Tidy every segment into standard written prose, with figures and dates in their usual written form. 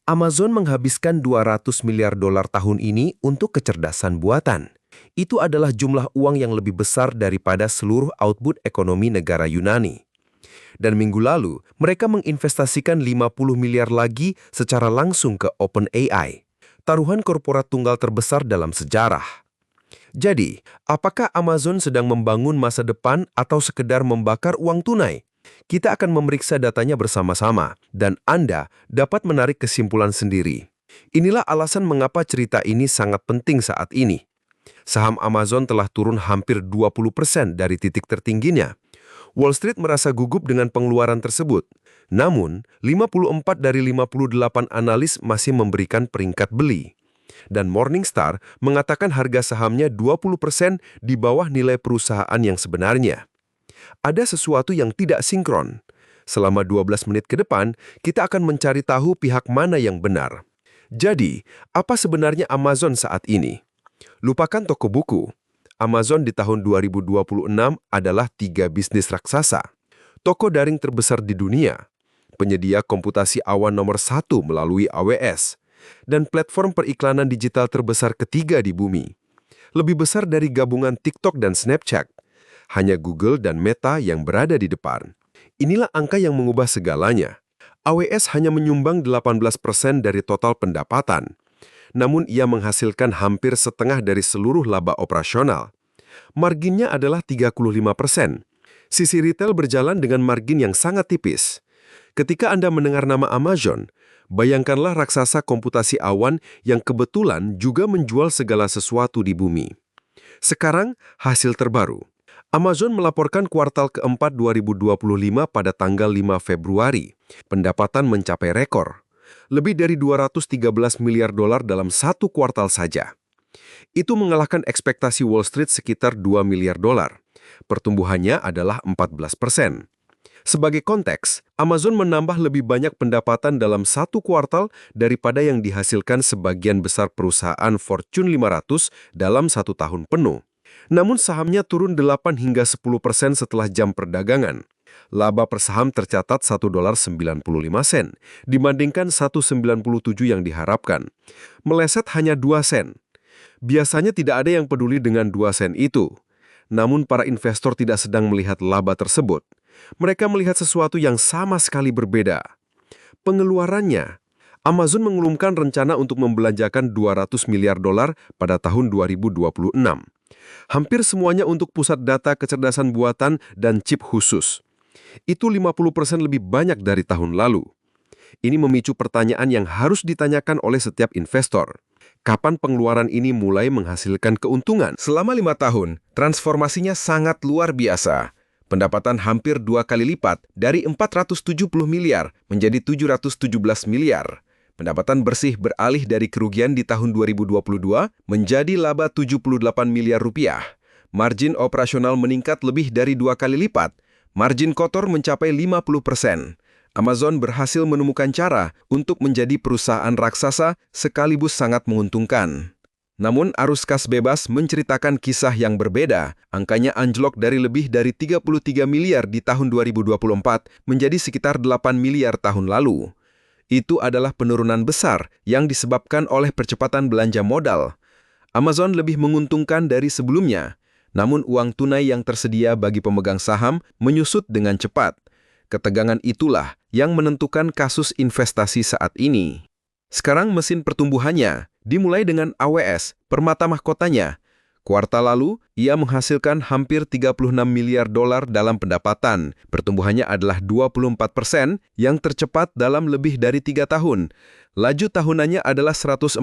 Amazon menghabiskan 200 miliar dolar tahun ini untuk kecerdasan buatan. Itu adalah jumlah uang yang lebih besar daripada seluruh output ekonomi negara Yunani. Dan minggu lalu, mereka menginvestasikan 50 miliar lagi secara langsung ke OpenAI, taruhan korporat tunggal terbesar dalam sejarah. Jadi, apakah Amazon sedang membangun masa depan atau sekedar membakar uang tunai? Kita akan memeriksa datanya bersama-sama, dan Anda dapat menarik kesimpulan sendiri. Inilah alasan mengapa cerita ini sangat penting saat ini. Saham Amazon telah turun hampir 20% dari titik tertingginya. Wall Street merasa gugup dengan pengeluaran tersebut. Namun, 54 dari 58 analis masih memberikan peringkat beli. Dan Morningstar mengatakan harga sahamnya 20% di bawah nilai perusahaan yang sebenarnya. Ada sesuatu yang tidak sinkron. Selama 12 menit ke depan, kita akan mencari tahu pihak mana yang benar. Jadi, apa sebenarnya Amazon saat ini? Lupakan toko buku. Amazon di tahun 2026 adalah 3 bisnis raksasa. Toko daring terbesar di dunia, penyedia komputasi awan nomor 1 melalui AWS, dan platform periklanan digital terbesar ketiga di bumi. Lebih besar dari gabungan TikTok dan Snapchat. Hanya Google dan Meta yang berada di depan. Inilah angka yang mengubah segalanya. AWS hanya menyumbang 18% dari total pendapatan. Namun ia menghasilkan hampir setengah dari seluruh laba operasional. Marginnya adalah 35%. Sisi retail berjalan dengan margin yang sangat tipis. Ketika Anda mendengar nama Amazon, bayangkanlah raksasa komputasi awan yang kebetulan juga menjual segala sesuatu di bumi. Sekarang, hasil terbaru. Amazon melaporkan kuartal keempat 2025 pada tanggal 5 Februari. Pendapatan mencapai rekor. Lebih dari 213 miliar dolar dalam satu kuartal saja. Itu mengalahkan ekspektasi Wall Street sekitar 2 miliar dolar. Pertumbuhannya adalah 14%. Sebagai konteks, Amazon menambah lebih banyak pendapatan dalam satu kuartal daripada yang dihasilkan sebagian besar perusahaan Fortune 500 dalam satu tahun penuh. Namun sahamnya turun 8 hingga 10% setelah jam perdagangan. Laba per saham tercatat $1.95 dibandingkan 1,97 yang diharapkan. Meleset hanya 2 sen. Biasanya tidak ada yang peduli dengan 2 sen itu. Namun para investor tidak sedang melihat laba tersebut. Mereka melihat sesuatu yang sama sekali berbeda. Pengeluarannya. Amazon mengumumkan rencana untuk membelanjakan 200 miliar dolar pada tahun 2026. Hampir semuanya untuk pusat data kecerdasan buatan dan chip khusus. Itu 50% lebih banyak dari tahun lalu. Ini memicu pertanyaan yang harus ditanyakan oleh setiap investor. Kapan pengeluaran ini mulai menghasilkan keuntungan? Selama 5 tahun, transformasinya sangat luar biasa. Pendapatan hampir 2 kali lipat dari 470 miliar menjadi 717 miliar. Pendapatan bersih beralih dari kerugian di tahun 2022 menjadi laba 78 miliar rupiah. Margin operasional meningkat lebih dari 2 kali lipat. Margin kotor mencapai 50%. Amazon berhasil menemukan cara untuk menjadi perusahaan raksasa sekaligus sangat menguntungkan. Namun arus kas bebas menceritakan kisah yang berbeda. Angkanya anjlok dari lebih dari 33 miliar di tahun 2024 menjadi sekitar 8 miliar tahun lalu. Itu adalah penurunan besar yang disebabkan oleh percepatan belanja modal. Amazon lebih menguntungkan dari sebelumnya, namun uang tunai yang tersedia bagi pemegang saham menyusut dengan cepat. Ketegangan itulah yang menentukan kasus investasi saat ini. Sekarang mesin pertumbuhannya dimulai dengan AWS, permata mahkotanya. Kuartal lalu, ia menghasilkan hampir 36 miliar dolar dalam pendapatan. Pertumbuhannya adalah 24% yang tercepat dalam lebih dari 3 tahun. Laju tahunannya adalah 142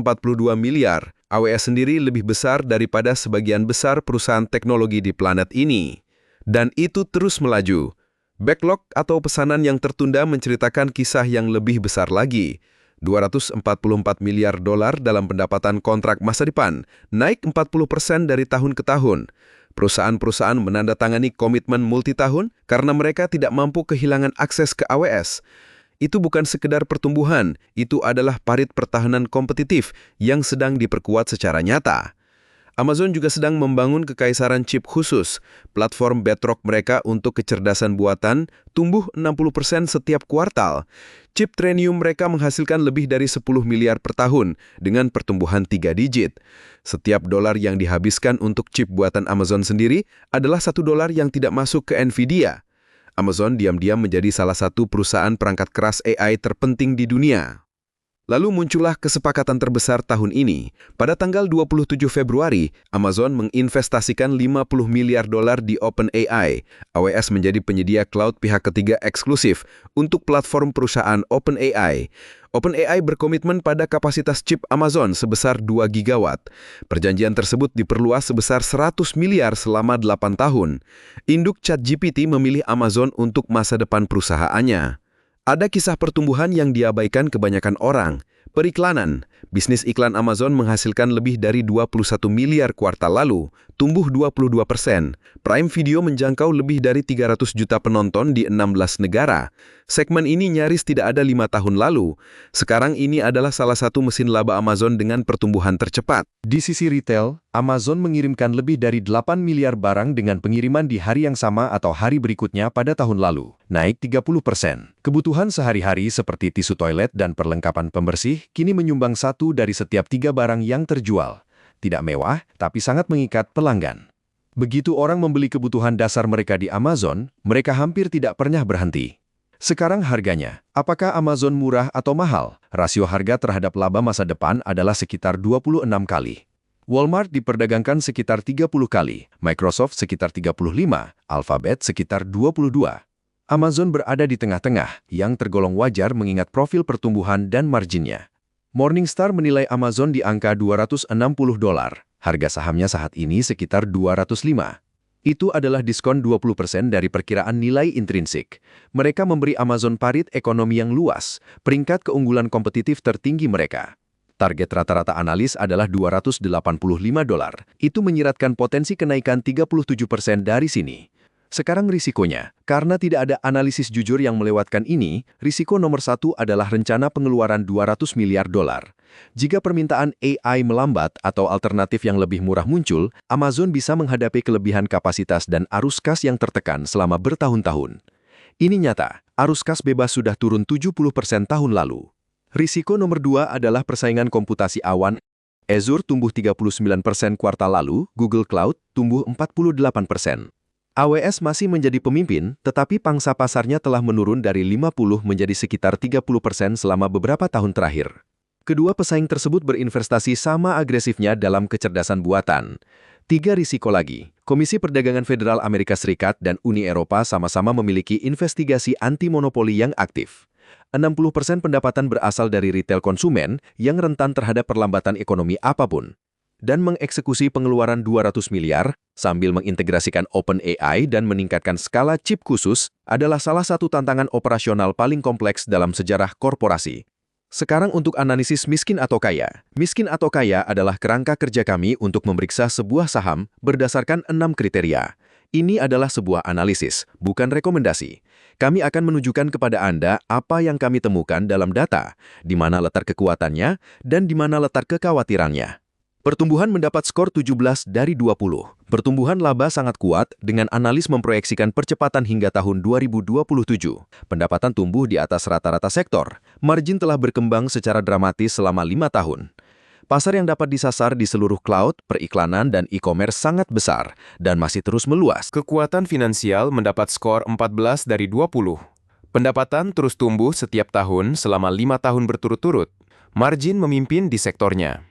miliar. AWS sendiri lebih besar daripada sebagian besar perusahaan teknologi di planet ini. Dan itu terus melaju. Backlog atau pesanan yang tertunda menceritakan kisah yang lebih besar lagi. 244 miliar dolar dalam pendapatan kontrak masa depan, naik 40% dari tahun ke tahun. Perusahaan-perusahaan menandatangani komitmen multitahun karena mereka tidak mampu kehilangan akses ke AWS. Itu bukan sekedar pertumbuhan, itu adalah parit pertahanan kompetitif yang sedang diperkuat secara nyata. Amazon juga sedang membangun kekaisaran chip khusus. Platform Bedrock mereka untuk kecerdasan buatan tumbuh 60% setiap kuartal. Chip Trainium mereka menghasilkan lebih dari 10 miliar per tahun dengan pertumbuhan 3 digit. Setiap dolar yang dihabiskan untuk chip buatan Amazon sendiri adalah $1 yang tidak masuk ke Nvidia. Amazon diam-diam menjadi salah satu perusahaan perangkat keras AI terpenting di dunia. Lalu muncullah kesepakatan terbesar tahun ini. Pada tanggal 27 Februari, Amazon menginvestasikan $50 miliar di OpenAI. AWS menjadi penyedia cloud pihak ketiga eksklusif untuk platform perusahaan OpenAI. OpenAI berkomitmen pada kapasitas chip Amazon sebesar 2 gigawatt. Perjanjian tersebut diperluas sebesar 100 miliar selama 8 tahun. Induk ChatGPT memilih Amazon untuk masa depan perusahaannya. Ada kisah pertumbuhan yang diabaikan kebanyakan orang. Periklanan. Bisnis iklan Amazon menghasilkan lebih dari 21 miliar kuartal lalu, tumbuh 22%. Prime Video menjangkau lebih dari 300 juta penonton di 16 negara. Segmen ini nyaris tidak ada 5 tahun lalu. Sekarang ini adalah salah satu mesin laba Amazon dengan pertumbuhan tercepat. Di sisi retail, Amazon mengirimkan lebih dari 8 miliar barang dengan pengiriman di hari yang sama atau hari berikutnya pada tahun lalu, naik 30%. Kebutuhan sehari-hari seperti tisu toilet dan perlengkapan pembersih kini menyumbang 1 dari setiap 3 barang yang terjual. Tidak mewah, tapi sangat mengikat pelanggan. Begitu orang membeli kebutuhan dasar mereka di Amazon, mereka hampir tidak pernah berhenti. Sekarang harganya, apakah Amazon murah atau mahal? Rasio harga terhadap laba masa depan adalah sekitar 26 kali. Walmart diperdagangkan sekitar 30 kali, Microsoft sekitar 35, Alphabet sekitar 22. Amazon berada di tengah-tengah, yang tergolong wajar mengingat profil pertumbuhan dan marginnya. Morningstar menilai Amazon di angka $260. Harga sahamnya saat ini sekitar 205. Itu adalah diskon 20% dari perkiraan nilai intrinsik. Mereka memberi Amazon parit ekonomi yang luas, peringkat keunggulan kompetitif tertinggi mereka. Target rata-rata analis adalah $285. Itu menyiratkan potensi kenaikan 37% dari sini. Sekarang risikonya, karena tidak ada analisis jujur yang melewatkan ini, risiko nomor 1 adalah rencana pengeluaran $200 miliar. Jika permintaan AI melambat atau alternatif yang lebih murah muncul, Amazon bisa menghadapi kelebihan kapasitas dan arus kas yang tertekan selama bertahun-tahun. Ini nyata, arus kas bebas sudah turun 70% tahun lalu. Risiko nomor 2 adalah persaingan komputasi awan. Azure tumbuh 39% kuartal lalu, Google Cloud tumbuh 48%. AWS masih menjadi pemimpin, tetapi pangsa pasarnya telah menurun dari 50 menjadi sekitar 30% selama beberapa tahun terakhir. Kedua pesaing tersebut berinvestasi sama agresifnya dalam kecerdasan buatan. 3 risiko lagi. Komisi Perdagangan Federal Amerika Serikat dan Uni Eropa sama-sama memiliki investigasi anti-monopoli yang aktif. 60% pendapatan berasal dari retail konsumen yang rentan terhadap perlambatan ekonomi apapun. Dan mengeksekusi pengeluaran $200 miliar sambil mengintegrasikan OpenAI dan meningkatkan skala chip khusus adalah salah satu tantangan operasional paling kompleks dalam sejarah korporasi. Sekarang untuk analisis miskin atau kaya. Miskin atau kaya adalah kerangka kerja kami untuk memeriksa sebuah saham berdasarkan 6 kriteria. Ini adalah sebuah analisis, bukan rekomendasi. Kami akan menunjukkan kepada Anda apa yang kami temukan dalam data, di mana letak kekuatannya, dan di mana letak kekhawatirannya. Pertumbuhan mendapat skor 17 dari 20. Pertumbuhan laba sangat kuat dengan analis memproyeksikan percepatan hingga tahun 2027. Pendapatan tumbuh di atas rata-rata sektor. Margin telah berkembang secara dramatis selama 5 tahun. Pasar yang dapat disasar di seluruh cloud, periklanan, dan e-commerce sangat besar dan masih terus meluas. Kekuatan finansial mendapat skor 14 dari 20. Pendapatan terus tumbuh setiap tahun selama 5 tahun berturut-turut. Margin memimpin di sektornya.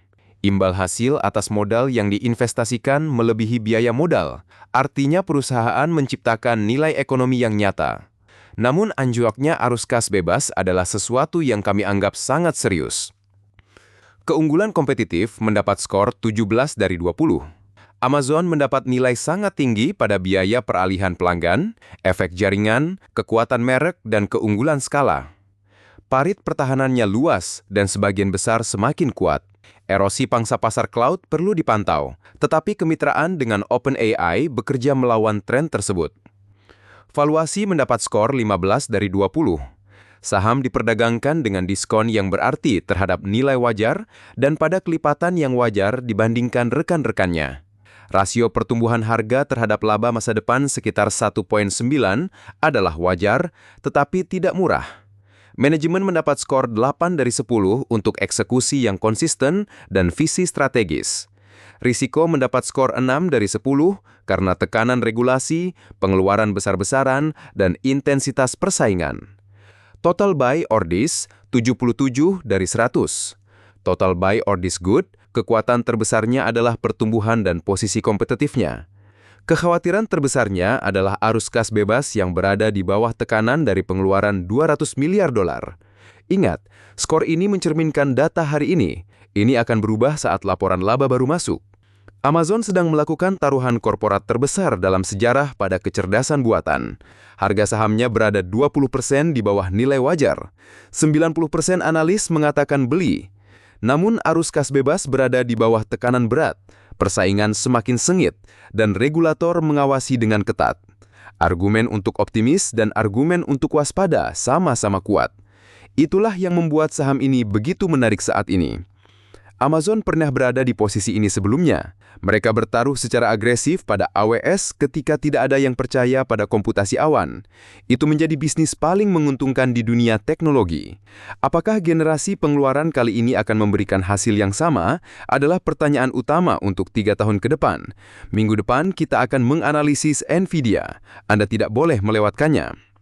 Imbal hasil atas modal yang diinvestasikan melebihi biaya modal, artinya perusahaan menciptakan nilai ekonomi yang nyata. Namun anjloknya arus kas bebas adalah sesuatu yang kami anggap sangat serius. Keunggulan kompetitif mendapat skor 17 dari 20. Amazon mendapat nilai sangat tinggi pada biaya peralihan pelanggan, efek jaringan, kekuatan merek, dan keunggulan skala. Parit pertahanannya luas dan sebagian besar semakin kuat. Erosi pangsa pasar cloud perlu dipantau, tetapi kemitraan dengan OpenAI bekerja melawan tren tersebut. Valuasi mendapat skor 15 dari 20. Saham diperdagangkan dengan diskon yang berarti terhadap nilai wajar dan pada kelipatan yang wajar dibandingkan rekan-rekannya. Rasio pertumbuhan harga terhadap laba masa depan sekitar 1,9 adalah wajar, tetapi tidak murah. Manajemen mendapat skor 8 dari 10 untuk eksekusi yang konsisten dan visi strategis. Risiko mendapat skor 6 dari 10 karena tekanan regulasi, pengeluaran besar-besaran, dan intensitas persaingan. Total buy or dis 77 dari 100. Total buy or dis good, kekuatan terbesarnya adalah pertumbuhan dan posisi kompetitifnya. Kekhawatiran terbesarnya adalah arus kas bebas yang berada di bawah tekanan dari pengeluaran 200 miliar dolar. Ingat, skor ini mencerminkan data hari ini. Ini akan berubah saat laporan laba baru masuk. Amazon sedang melakukan taruhan korporat terbesar dalam sejarah pada kecerdasan buatan. Harga sahamnya berada 20% di bawah nilai wajar. 90% analis mengatakan beli. Namun arus kas bebas berada di bawah tekanan berat, persaingan semakin sengit, dan regulator mengawasi dengan ketat. Argumen untuk optimis dan argumen untuk waspada sama-sama kuat. Itulah yang membuat saham ini begitu menarik saat ini. Amazon pernah berada di posisi ini sebelumnya. Mereka bertaruh secara agresif pada AWS ketika tidak ada yang percaya pada komputasi awan. Itu menjadi bisnis paling menguntungkan di dunia teknologi. Apakah generasi pengeluaran kali ini akan memberikan hasil yang sama adalah pertanyaan utama untuk 3 tahun ke depan. Minggu depan kita akan menganalisis Nvidia. Anda tidak boleh melewatkannya.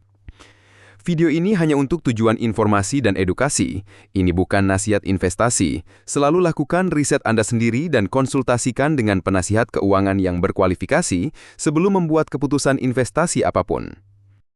Video ini hanya untuk tujuan informasi dan edukasi. Ini bukan nasihat investasi. Selalu lakukan riset Anda sendiri dan konsultasikan dengan penasihat keuangan yang berkualifikasi sebelum membuat keputusan investasi apapun.